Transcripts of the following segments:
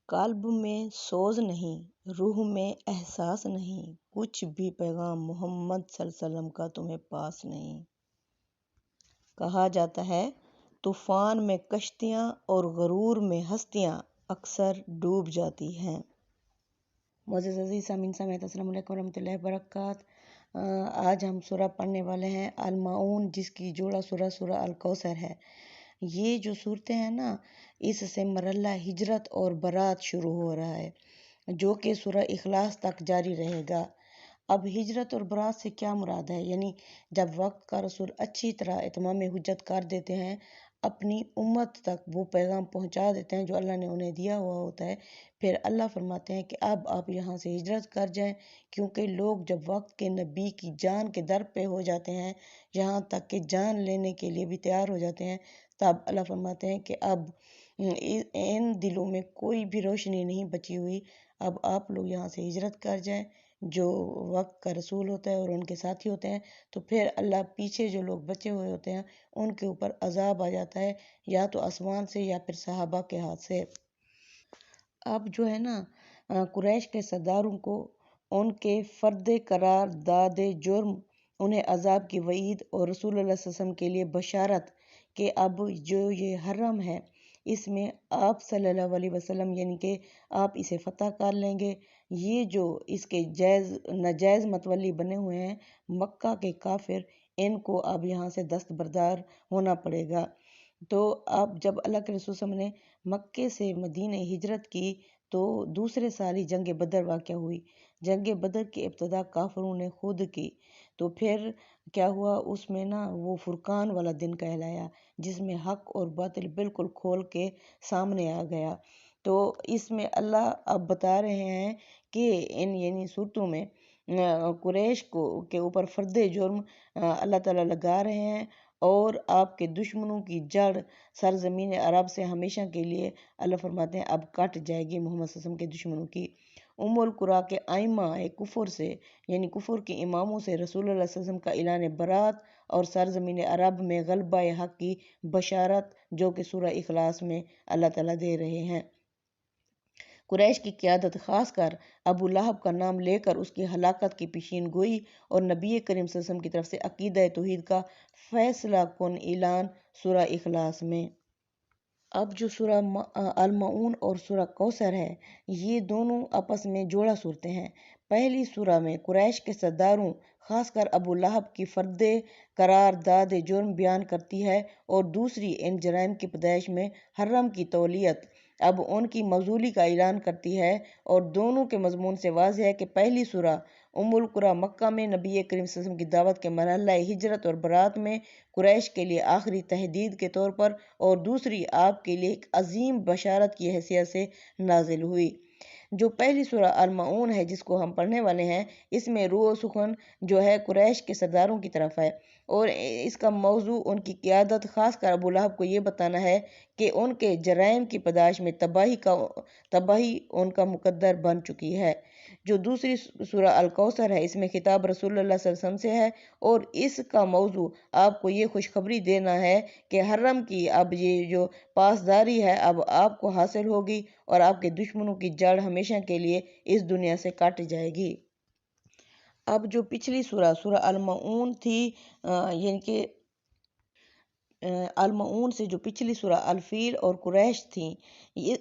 قلب میں سوز نہیں، روح میں احساس نہیں، کچھ بھی پیغام محمد صلی اللہ علیہ وسلم کا تمہیں پاس نہیں۔ کہا جاتا ہے طوفان میں کشتیاں اور غرور میں ہستیاں اکثر ڈوب جاتی ہیں۔ معزز عزیز سامعین سمیت السلام علیکم ورحمۃ اللہ وبرکاتہ۔ آج ہم سورہ پڑھنے والے ہیں المعون، جس کی جوڑا سورہ الکوثر ہے۔ یہ جو صورتیں ہیں نا، اس سے مرحلہ ہجرت اور برات شروع ہو رہا ہے، جو کہ سورہ اخلاص تک جاری رہے گا۔ اب ہجرت اور برات سے کیا مراد ہے؟ یعنی جب وقت کا رسول اچھی طرح اتمام حجت کر دیتے ہیں، اپنی امت تک وہ پیغام پہنچا دیتے ہیں جو اللہ نے انہیں دیا ہوا ہوتا ہے، پھر اللہ فرماتے ہیں کہ اب آپ یہاں سے ہجرت کر جائیں، کیونکہ لوگ جب وقت کے نبی کی جان کے در پہ ہو جاتے ہیں، یہاں تک کہ جان لینے کے لیے بھی تیار ہو جاتے ہیں، تب اللہ فرماتے ہیں کہ اب ان دلوں میں کوئی بھی روشنی نہیں بچی ہوئی، اب آپ لوگ یہاں سے ہجرت کر جائیں۔ جو وقت کا رسول ہوتا ہے اور ان کے ساتھی ہوتے ہیں، تو پھر اللہ پیچھے جو لوگ بچے ہوئے ہوتے ہیں ان کے اوپر عذاب آ جاتا ہے، یا تو آسمان سے یا پھر صحابہ کے ہاتھ سے۔ اب جو ہے نا، قریش کے سرداروں کو ان کے فرد قرار داد جرم، انہیں عذاب کی وعید اور رسول اللہ صلی اللہ علیہ وسلم کے لیے بشارت کہ اب جو یہ حرم ہے، اس میں آپ صلی اللہ علیہ وسلم یعنی کہ آپ اسے فتح کر لیں گے۔ یہ جو اس کے ناجائز متولی بنے ہوئے ہیں مکہ کے کافر، ان کو اب یہاں سے دستبردار ہونا پڑے گا۔ تو اب جب اللہ کے رسول صلی اللہ علیہ وسلم نے مکے سے مدینہ ہجرت کی، تو دوسرے سال ہی جنگ بدر واقع ہوئی۔ جنگ بدر کی ابتدا کافروں نے خود کی، تو پھر کیا ہوا، اس میں نا وہ فرقان والا دن کہلایا، جس میں حق اور باطل بالکل کھول کے سامنے آ گیا۔ تو اس میں اللہ اب بتا رہے ہیں کہ ان یعنی صورتوں میں قریش کے اوپر فرد جرم اللہ تعالیٰ لگا رہے ہیں، اور آپ کے دشمنوں کی جڑ سرزمین عرب سے ہمیشہ کے لیے اللہ فرماتے ہیں اب کٹ جائے گی محمد صلی اللہ علیہ وسلم کے دشمنوں کی۔ القریٰ کے ائمہ کفر سے یعنی کفر کے اماموں سے رسول اللہ صلی اللہ علیہ وسلم کا اعلان برات اور سرزمین عرب میں غلبہ حق کی بشارت، جو کہ سورہ اخلاص میں اللہ تعالیٰ دے رہے ہیں۔ قریش کی قیادت خاص کر ابو لہب کا نام لے کر اس کی ہلاکت کی پیشین گوئی اور نبی کریم صلی اللہ علیہ وسلم کی طرف سے عقیدہ توحید کا فیصلہ کن اعلان سورہ اخلاص میں۔ اب جو سورہ المعون اور سورہ کوثر ہے، یہ دونوں آپس میں جوڑا صورتیں ہیں۔ پہلی سورہ میں قریش کے سرداروں خاص کر ابو لہب کی فرد قرار داد جرم بیان کرتی ہے، اور دوسری ان جرائم کی پیدائش میں حرم کی تولیت، اب ان کی معزولی کا اعلان کرتی ہے۔ اور دونوں کے مضمون سے واضح ہے کہ پہلی سورہ القریٰ مکہ میں نبی کریم صلی اللہ علیہ وسلم کی دعوت کے مرحلہ ہجرت اور برات میں قریش کے لیے آخری تہدید کے طور پر، اور دوسری آپ کے لیے ایک عظیم بشارت کی حیثیت سے نازل ہوئی۔ جو پہلی سورہ المعون ہے جس کو ہم پڑھنے والے ہیں، اس میں روح و سخن جو ہے قریش کے سرداروں کی طرف ہے، اور اس کا موضوع ان کی قیادت خاص کر ابو لہب کو یہ بتانا ہے کہ ان کے جرائم کی پیدائش میں تباہی ان کا مقدر بن چکی ہے۔ جو دوسری سورہ الکوثر ہے، اس میں خطاب رسول اللہ صلی اللہ علیہ وسلم سے ہے، اور اس کا موضوع آپ کو یہ خوشخبری دینا ہے کہ حرم کی اب یہ جو پاسداری ہے اب آپ کو حاصل ہوگی، اور آپ کے دشمنوں کی جڑ ہمیشہ کے لیے اس دنیا سے کٹ جائے گی۔ اب جو پچھلی سورہ المعون تھی، یعنی کہ المعون سے جو پچھلی سورہ الفیل اور قریش تھیں،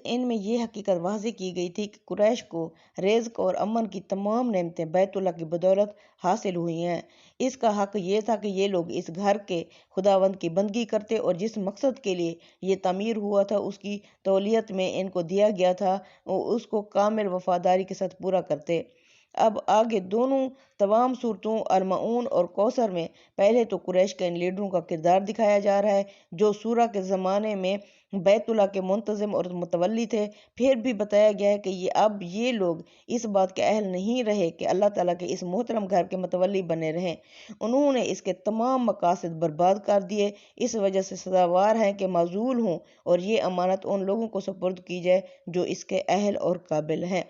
ان میں یہ حقیقت واضح کی گئی تھی کہ قریش کو رزق اور امن کی تمام نعمتیں بیت اللہ کی بدولت حاصل ہوئی ہیں۔ اس کا حق یہ تھا کہ یہ لوگ اس گھر کے خداوند کی بندگی کرتے، اور جس مقصد کے لیے یہ تعمیر ہوا تھا اس کی تولیت میں ان کو دیا گیا تھا، اس کو کامل وفاداری کے ساتھ پورا کرتے۔ اب آگے دونوں تمام صورتوں المعون اور کوثر میں پہلے تو قریش کے ان لیڈروں کا کردار دکھایا جا رہا ہے جو سورہ کے زمانے میں بیت اللہ کے منتظم اور متولی تھے۔ پھر بھی بتایا گیا ہے کہ اب یہ لوگ اس بات کے اہل نہیں رہے کہ اللہ تعالیٰ کے اس محترم گھر کے متولی بنے رہیں، انہوں نے اس کے تمام مقاصد برباد کر دیے، اس وجہ سے سزاوار ہیں کہ معزول ہوں اور یہ امانت ان لوگوں کو سپرد کی جائے جو اس کے اہل اور قابل ہیں۔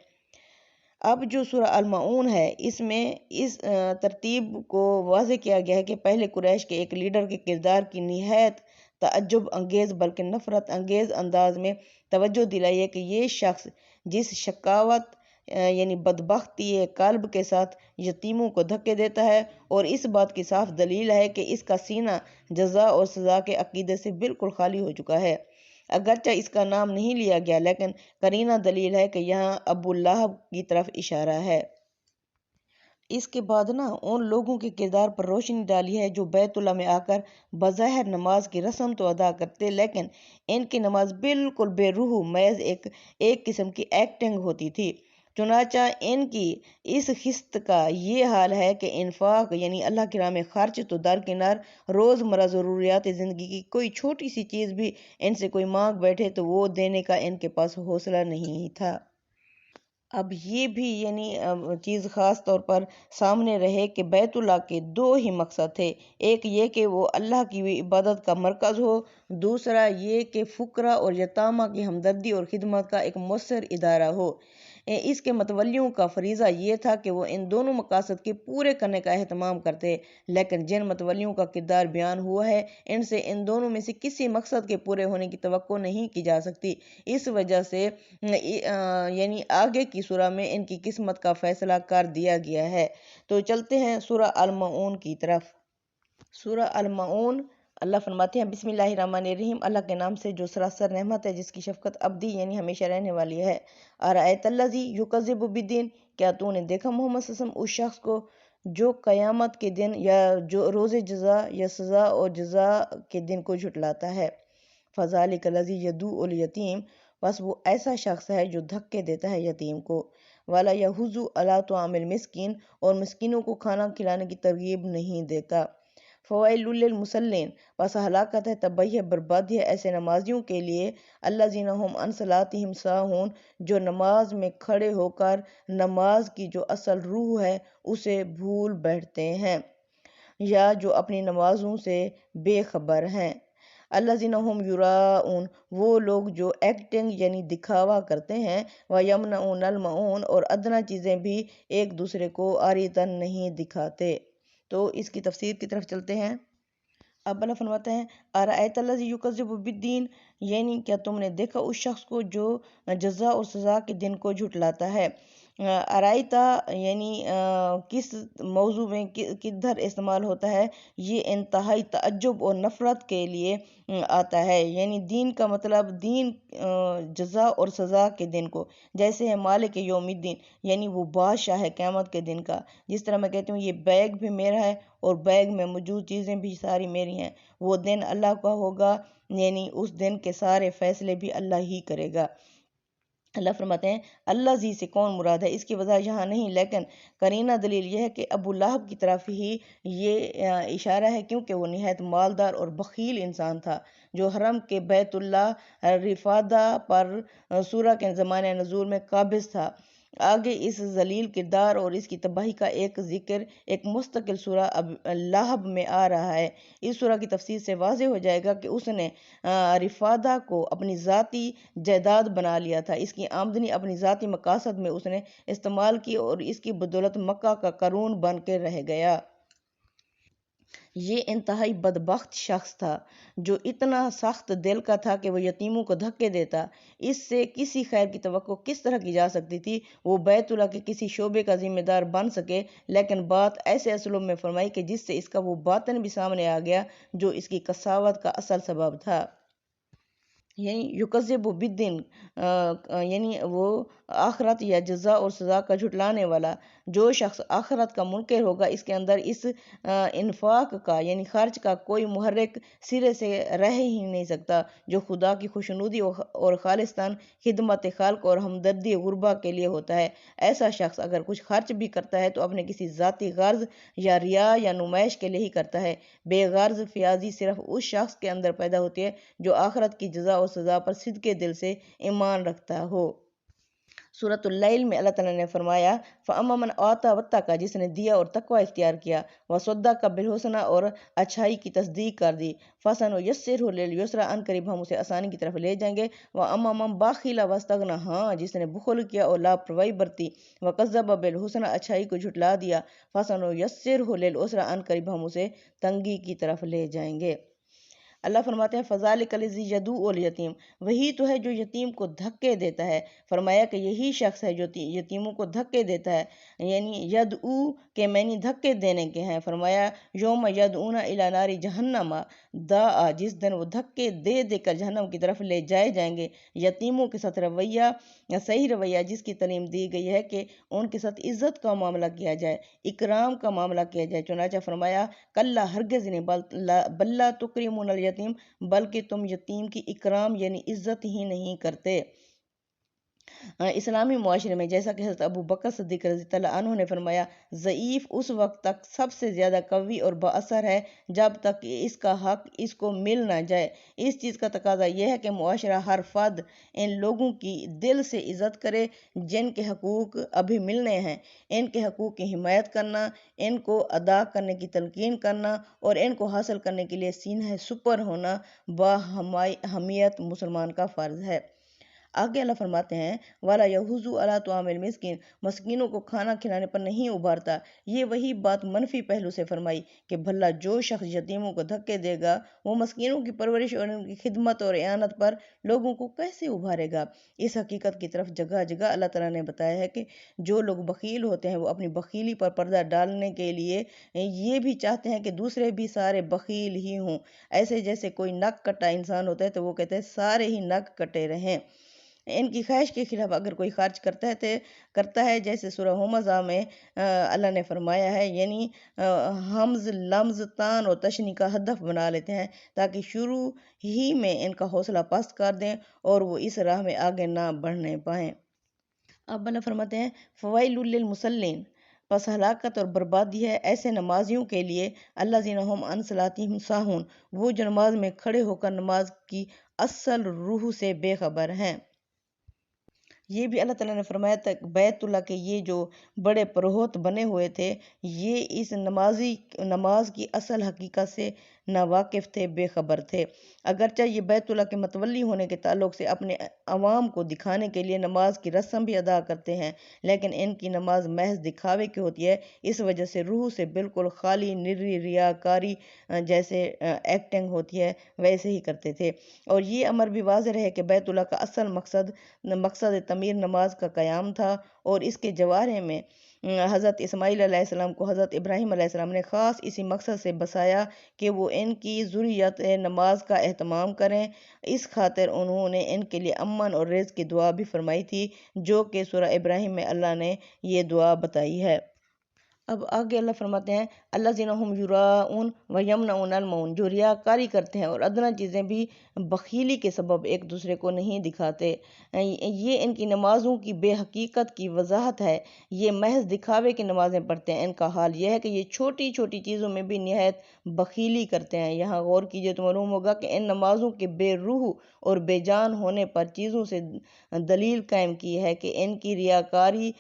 اب جو سورہ المعون ہے، اس میں اس ترتیب کو واضح کیا گیا ہے کہ پہلے قریش کے ایک لیڈر کے کردار کی نہایت تعجب انگیز بلکہ نفرت انگیز انداز میں توجہ دلائی ہے کہ یہ شخص جس شقاوت یعنی بدبختی قلب کے ساتھ یتیموں کو دھکے دیتا ہے، اور اس بات کی صاف دلیل ہے کہ اس کا سینہ جزا اور سزا کے عقیدے سے بالکل خالی ہو چکا ہے۔ اگرچہ اس کا نام نہیں لیا گیا، لیکن قرینہ دلیل ہے کہ یہاں ابو لہب کی طرف اشارہ ہے۔ اس کے بعد ان لوگوں کے کردار پر روشنی ڈالی ہے جو بیت اللہ میں آ کر بظاہر نماز کی رسم تو ادا کرتے، لیکن ان کی نماز بالکل بے روح محض ایک قسم کی ایکٹنگ ہوتی تھی۔ چنانچہ ان کی اس خست کا یہ حال ہے کہ انفاق یعنی اللہ کی راہ میں خرچ تو درکنار، روزمرہ ضروریات زندگی کی کوئی چھوٹی سی چیز بھی ان سے کوئی مانگ بیٹھے تو وہ دینے کا ان کے پاس حوصلہ نہیں تھا۔ اب یہ بھی چیز خاص طور پر سامنے رہے کہ بیت اللہ کے دو ہی مقصد تھے، ایک یہ کہ وہ اللہ کی عبادت کا مرکز ہو، دوسرا یہ کہ فقراء اور یتامہ کی ہمدردی اور خدمت کا ایک مؤثر ادارہ ہو۔ اس کے متولیوں کا فریضہ یہ تھا کہ وہ ان دونوں مقاصد کے پورے کرنے کا اہتمام کرتے، لیکن جن متولیوں کا کردار بیان ہوا ہے ان سے ان دونوں میں سے کسی مقصد کے پورے ہونے کی توقع نہیں کی جا سکتی۔ اس وجہ سے آگے کی سورہ میں ان کی قسمت کا فیصلہ کر دیا گیا ہے۔ تو چلتے ہیں سورہ المعون کی طرف۔ سورہ المعون، اللہ فرماتے ہیں بسم اللہ الرحمن الرحیم، اللہ کے نام سے جو سراسر رحمت ہے، جس کی شفقت ابدی ہمیشہ رہنے والی ہے۔ ارأیت الذی یکذب بالدین، کیا تو نے دیکھا محمد صلی اللہ علیہ وسلم اس شخص کو جو قیامت کے دن یا جو روز جزا یا سزا اور جزا کے دن کو جھٹلاتا ہے۔ فذلک الذی یدعو الیتیم، بس وہ ایسا شخص ہے جو دھکے دیتا ہے یتیم کو۔ ولا یحض علی طعام المسکین، اور مسکینوں کو کھانا کھلانے کی ترغیب نہیں دیتا۔ فویل للمصلین، بس ہلاکت ہے، تباہی ہے، بربادی ہے ایسے نمازیوں کے لیے، الذین ھم عن صلاتہم ساہون، جو نماز میں کھڑے ہو کر نماز کی جو اصل روح ہے اسے بھول بیٹھتے ہیں، یا جو اپنی نمازوں سے بے خبر ہیں۔ الذین ھم یراؤن، وہ لوگ جو ایکٹنگ دکھاوا کرتے ہیں، ویمنعون الماعون، اور ادنیٰ چیزیں بھی ایک دوسرے کو عاریۃً نہیں دکھاتے۔ تو اس کی تفسیر کی طرف چلتے ہیں۔ اب اللہ فرماتے ہیں ارأیت الذی یکذب بالدین، کیا تم نے دیکھا اس شخص کو جو جزا اور سزا کے دن کو جھٹلاتا ہے۔ ارائیتا کس موضوع میں کدھر استعمال ہوتا ہے؟ یہ انتہائی تعجب اور نفرت کے لیے آتا ہے، دین کا مطلب دین جزا اور سزا کے دن کو، جیسے ہے مالک یوم الدین، وہ بادشاہ ہے قیامت کے دن کا۔ جس طرح میں کہتی ہوں یہ بیگ بھی میرا ہے اور بیگ میں موجود چیزیں بھی ساری میری ہیں، وہ دن اللہ کا ہوگا، اس دن کے سارے فیصلے بھی اللہ ہی کرے گا۔ اللہ فرماتے ہیں اللہ زی سے کون مراد ہے، اس کی وضاحت یہاں نہیں، لیکن قرینہ دلیل یہ ہے کہ ابو لہب کی طرف ہی یہ اشارہ ہے، کیونکہ وہ نہایت مالدار اور بخیل انسان تھا، جو حرم کے بیت اللہ رفادہ پر سورہ کے زمانہ نزول میں قابض تھا۔ آگے اس ذلیل کردار اور اس کی تباہی کا ایک ذکر ایک مستقل سورہ لہب میں آ رہا ہے۔ اس سورہ کی تفسیر سے واضح ہو جائے گا کہ اس نے رفادہ کو اپنی ذاتی جائیداد بنا لیا تھا، اس کی آمدنی اپنی ذاتی مقاصد میں اس نے استعمال کی اور اس کی بدولت مکہ کا قارون بن کے رہ گیا۔ یہ انتہائی بدبخت شخص تھا جو اتنا سخت دل کا تھا کہ وہ یتیموں کو دھکے دیتا۔ اس سے کسی خیر کی توقع کس طرح کی جا سکتی تھی؟ وہ بیت اللہ کے کسی شعبے کا ذمہ دار بن سکے، لیکن بات ایسے اسلوب میں فرمائی کہ جس سے اس کا وہ باطن بھی سامنے آ گیا جو اس کی قساوت کا اصل سبب تھا۔ یکذب بالدین وہ آخرت یا جزا اور سزا کا جھٹلانے والا۔ جو شخص آخرت کا منکر ہوگا، اس کے اندر اس انفاق کا خرچ کا کوئی محرک سرے سے رہ ہی نہیں سکتا جو خدا کی خوشنودی اور خالصتاً خدمت خلق اور ہمدردی غربا کے لیے ہوتا ہے۔ ایسا شخص اگر کچھ خرچ بھی کرتا ہے تو اپنے کسی ذاتی غرض یا ریا یا نمائش کے لیے ہی کرتا ہے۔ بے غرض فیاضی صرف اس شخص کے اندر پیدا ہوتی ہے جو آخرت کی جزا اور سزا پر صدقے دل سے ایمان رکھتا ہو۔ سورۃ اللیل میں اللہ تعالیٰ نے فرمایا فَأَمَّا مَنْ آتَى وَاتَّقَى، جس نے دیا اور تقوی اختیار کیا، وَصَدَّقَ بِالْحُسْنَى، اور اچھائی کی تصدیق کر دی، فَسَنُيَسِّرُهُ لِلْيُسْرَىٰ، ان قریب ہم اسے آسانی کی طرف لے جائیں گے۔ وَأَمَّا مَنْ بَخِلَ وَاسْتَغْنَىٰ، ہاں جس نے بخل کیا اور لاپرواہی برتی، وَكَذَّبَ بِالْحُسْنَىٰ، اچھائی کو جھٹلا دیا، فَسَنُيَسِّرُهُ لِلْعُسْرَىٰ، ان قریب ہم اسے تنگی کی طرف لے جائیں گے۔ اللہ فرماتے ہیں فذالک الذی یدعو الیتیم، وہی تو ہے جو یتیم کو دھکے دیتا ہے۔ فرمایا کہ یہی شخص ہے جو یتیموں کو دھکے دیتا ہے، یعنی یدعو کے معنی دھکے دینے کے ہیں۔ فرمایا یوم یدعون الی نار جہنم دعا، جس دن وہ دھکے دے دے کر جہنم کی طرف لے جائے جائیں گے۔ یتیموں کے ساتھ رویہ، صحیح رویہ جس کی تعلیم دی گئی ہے کہ ان کے ساتھ عزت کا معاملہ کیا جائے، اکرام کا معاملہ کیا جائے۔ چنانچہ فرمایا کلا، ہرگز نہیں، بل لا تکرمون الیتیم، بلکہ تم یتیم کی اکرام یعنی عزت ہی نہیں کرتے۔ اسلامی معاشرے میں جیسا کہ حضرت ابو بکر صدیق رضی اللہ عنہ نے فرمایا، ضعیف اس وقت تک سب سے زیادہ قوی اور با اثر ہے جب تک اس کا حق اس کو مل نہ جائے۔ اس چیز کا تقاضا یہ ہے کہ معاشرہ ہر فرد ان لوگوں کی دل سے عزت کرے جن کے حقوق ابھی ملنے ہیں، ان کے حقوق کی حمایت کرنا، ان کو ادا کرنے کی تلقین کرنا اور ان کو حاصل کرنے کے لیے سینہ سپر ہونا باہمیت مسلمان کا فرض ہے۔ آگے اللہ فرماتے ہیں وَلَا يَحُضُّ عَلَىٰ طَعَامِ الْمِسْكِينِ، مسکینوں کو کھانا کھلانے پر نہیں ابھارتا۔ یہ وہی بات منفی پہلو سے فرمائی کہ بھلا جو شخص یتیموں کو دھکے دے گا وہ مسکینوں کی پرورش اور ان کی خدمت اور اعانت پر لوگوں کو کیسے ابھارے گا۔ اس حقیقت کی طرف جگہ جگہ اللہ تعالیٰ نے بتایا ہے کہ جو لوگ بخیل ہوتے ہیں وہ اپنی بخیلی پر پردہ ڈالنے کے لیے یہ بھی چاہتے ہیں کہ دوسرے بھی سارے بخیل ہی ہوں۔ ایسے جیسے کوئی نک کٹا انسان ہوتا ہے تو وہ کہتے ہیں سارے ہی نک کٹے رہیں۔ ان کی خواہش کے خلاف اگر کوئی خرچ کرتا ہے جیسے سورہ ہمزہ میں اللہ نے فرمایا ہے، یعنی حمز، لمز، تان اور تشنی کا ہدف بنا لیتے ہیں تاکہ شروع ہی میں ان کا حوصلہ پست کر دیں اور وہ اس راہ میں آگے نہ بڑھنے پائیں۔ اب اللہ فرماتے ہیں فویل للمصلین، پس ہلاکت اور بربادی ہے ایسے نمازیوں کے لیے الذین ھم عن صلاتہم ساہون، وہ جو نماز میں کھڑے ہو کر نماز کی اصل روح سے بے خبر ہیں۔ یہ بھی اللہ تعالیٰ نے فرمایا تھا بیت اللہ کے یہ جو بڑے پروہت بنے ہوئے تھے یہ اس نماز کی اصل حقیقت سے ناواقف تھے، بے خبر تھے۔ اگرچہ یہ بیت اللہ کے متولی ہونے کے تعلق سے اپنے عوام کو دکھانے کے لیے نماز کی رسم بھی ادا کرتے ہیں، لیکن ان کی نماز محض دکھاوے کی ہوتی ہے، اس وجہ سے روح سے بالکل خالی، نری ریاکاری جیسے ایکٹنگ ہوتی ہے ویسے ہی کرتے تھے۔ اور یہ امر بھی واضح ہے کہ بیت اللہ کا اصل مقصد تعمیر نماز کا قیام تھا، اور اس کے جوارے میں حضرت اسماعیل علیہ السلام کو حضرت ابراہیم علیہ السلام نے خاص اسی مقصد سے بسایا کہ وہ ان کی ذریت نماز کا اہتمام کریں۔ اس خاطر انہوں نے ان کے لیے امن اور رزق کی دعا بھی فرمائی تھی، جو کہ سورہ ابراہیم میں اللہ نے یہ دعا بتائی ہے۔ اب آگے اللہ فرماتے ہیں الذین ھم یراؤون ویمنعون الماعون، جو ریاکاری کرتے ہیں اور ادنیٰ چیزیں بھی بخیلی کے سبب ایک دوسرے کو نہیں دکھاتے۔ یہ ان کی نمازوں کی بے حقیقت کی وضاحت ہے، یہ محض دکھاوے کی نمازیں پڑھتے ہیں۔ ان کا حال یہ ہے کہ یہ چھوٹی چھوٹی چیزوں میں بھی نہایت بخیلی کرتے ہیں۔ یہاں غور کیجئے تو معلوم ہوگا کہ ان نمازوں کے بے روح اور بے جان ہونے پر چیزوں سے دلیل قائم کی ہے کہ ان کی ریاکاری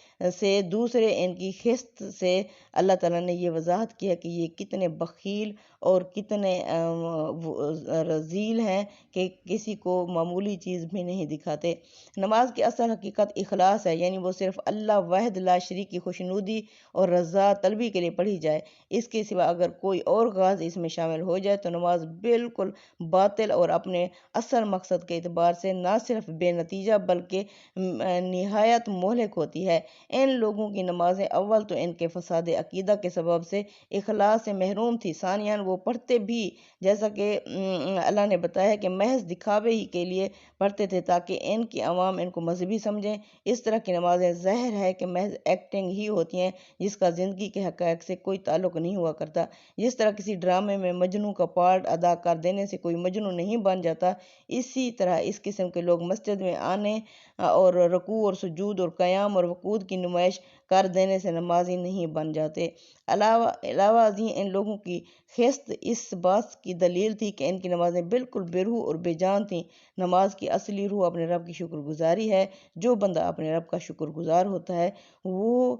سے، دوسرے ان کی خست سے اللہ تعالیٰ نے یہ وضاحت کی ہے کہ یہ کتنے بخیل اور کتنے رذیل ہیں کہ کسی کو معمولی چیز بھی نہیں دکھاتے۔ نماز کی اصل حقیقت اخلاص ہے، یعنی وہ صرف اللہ واحد لا شریک کی خوشنودی اور رضا طلبی کے لیے پڑھی جائے۔ اس کے سوا اگر کوئی اور غرض اس میں شامل ہو جائے تو نماز بالکل باطل اور اپنے اصل مقصد کے اعتبار سے نہ صرف بے نتیجہ بلکہ نہایت مہلک ہوتی ہے۔ ان لوگوں کی نمازیں اول تو ان کے فساد عقیدہ کے سبب سے اخلاص سے محروم تھی، ثانیاً وہ پڑھتے بھی جیسا کہ اللہ نے بتایا کہ محض دکھاوے ہی کے لیے پڑھتے تھے تاکہ ان کی عوام ان کو مذہبی سمجھیں۔ اس طرح کی نمازیں ظاہر ہے کہ محض ایکٹنگ ہی ہوتی ہیں جس کا زندگی کے حقائق سے کوئی تعلق نہیں ہوا کرتا۔ جس طرح کسی ڈرامے میں مجنوں کا پارٹ ادا کر دینے سے کوئی مجنوں نہیں بن جاتا، اسی طرح اس قسم کے لوگ مسجد میں آنے اور رکوع اور سجود اور قیام اور وقود کی نمائش کر دینے سے نمازی نہیں بن جاتے۔ علاوہ ازیں ان لوگوں کی خست اس بات کی دلیل تھی کہ ان کی نمازیں بالکل بے روح اور بے جان تھیں۔ نماز کی اصلی روح اپنے رب کی شکر گزاری ہے۔ جو بندہ اپنے رب کا شکر گزار ہوتا ہے وہ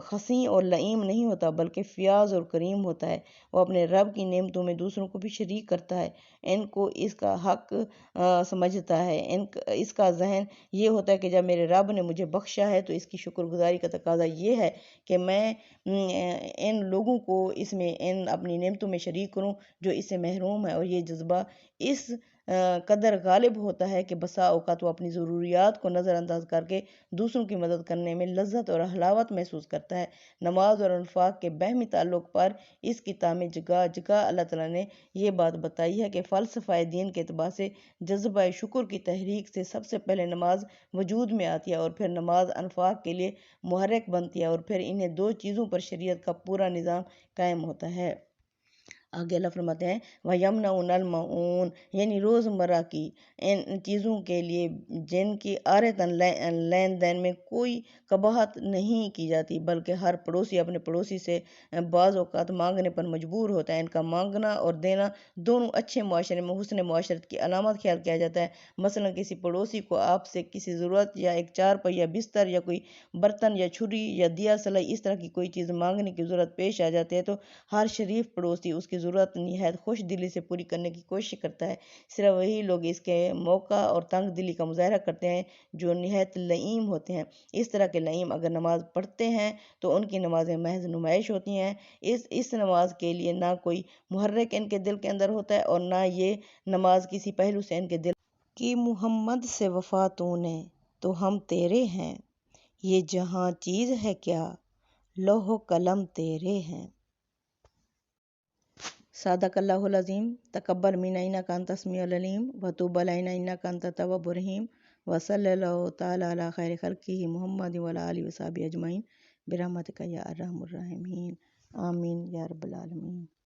خسیں اور لئیم نہیں ہوتا بلکہ فیاض اور کریم ہوتا ہے۔ وہ اپنے رب کی نعمتوں میں دوسروں کو بھی شریک کرتا ہے، ان کو اس کا حق سمجھتا ہے۔ اس کا ذہن یہ ہوتا ہے کہ جب میرے رب نے مجھے بخشا ہے تو اس کی شکر گزاری کا تقاضا یہ ہے کہ میں ان لوگوں کو اس میں ان اپنی نعمتوں میں شریک کروں جو اس سے محروم ہے، اور یہ جذبہ اس قدر غالب ہوتا ہے کہ بسا اوقات وہ اپنی ضروریات کو نظر انداز کر کے دوسروں کی مدد کرنے میں لذت اور حلاوت محسوس کرتا ہے۔ نماز اور انفاق کے باہمی تعلق پر اس کتاب میں جگہ جگہ اللہ تعالیٰ نے یہ بات بتائی ہے کہ فلسفہ دین کے اعتبار سے جذبہ شکر کی تحریک سے سب سے پہلے نماز وجود میں آتی ہے، اور پھر نماز انفاق کے لیے محرک بنتی ہے، اور پھر انہیں دو چیزوں پر شریعت کا پورا نظام قائم ہوتا ہے۔ آگے اللہ فرماتے ہیں وَيَمْنَعُونَ الْمَعُونَ، یعنی روزمرہ کی ان چیزوں کے لیے جن کی عارضاً لین دین میں کوئی قباحت نہیں کی جاتی، بلکہ ہر پڑوسی اپنے پڑوسی سے بعض اوقات مانگنے پر مجبور ہوتا ہے۔ ان کا مانگنا اور دینا دونوں اچھے معاشرے میں حسن معاشرت کی علامت خیال کیا جاتا ہے۔ مثلا کسی پڑوسی کو آپ سے کسی ضرورت یا ایک چارپائی بستر یا کوئی برتن یا چھری یا دیا سلائی اس طرح کی کوئی چیز مانگنے کی ضرورت پیش آ جاتی ہے تو ہر شریف پڑوسی اس کی ضرورت نہایت خوش دلی سے پوری کرنے کی کوشش کرتا ہے۔ صرف وہی لوگ اس کے موقع اور تنگ دلی کا مظاہرہ کرتے ہیں جو نہایت لئیم ہوتے ہیں۔ اس طرح کے لئیم اگر نماز پڑھتے ہیں تو ان کی نمازیں محض نمائش ہوتی ہیں۔ اس نماز کے لیے نہ کوئی محرک ان کے دل کے اندر ہوتا ہے اور نہ یہ نماز کسی پہلو سے ان کے دل کی محمد سے وفا تو نے تو ہم تیرے ہیں، یہ جہاں چیز ہے کیا لوح و قلم تیرے ہیں۔ صدق اللہ العظیم۔ تقبل منا انک انت السمیع العلیم وتب علینا انک انت التواب الرحیم، وصلی اللہ تعالی علی خیر خلقہ محمد وعلی آلہ وصحبہ اجمعین برحمتک یا ارحم الراحمین، آمین یا رب العالمین۔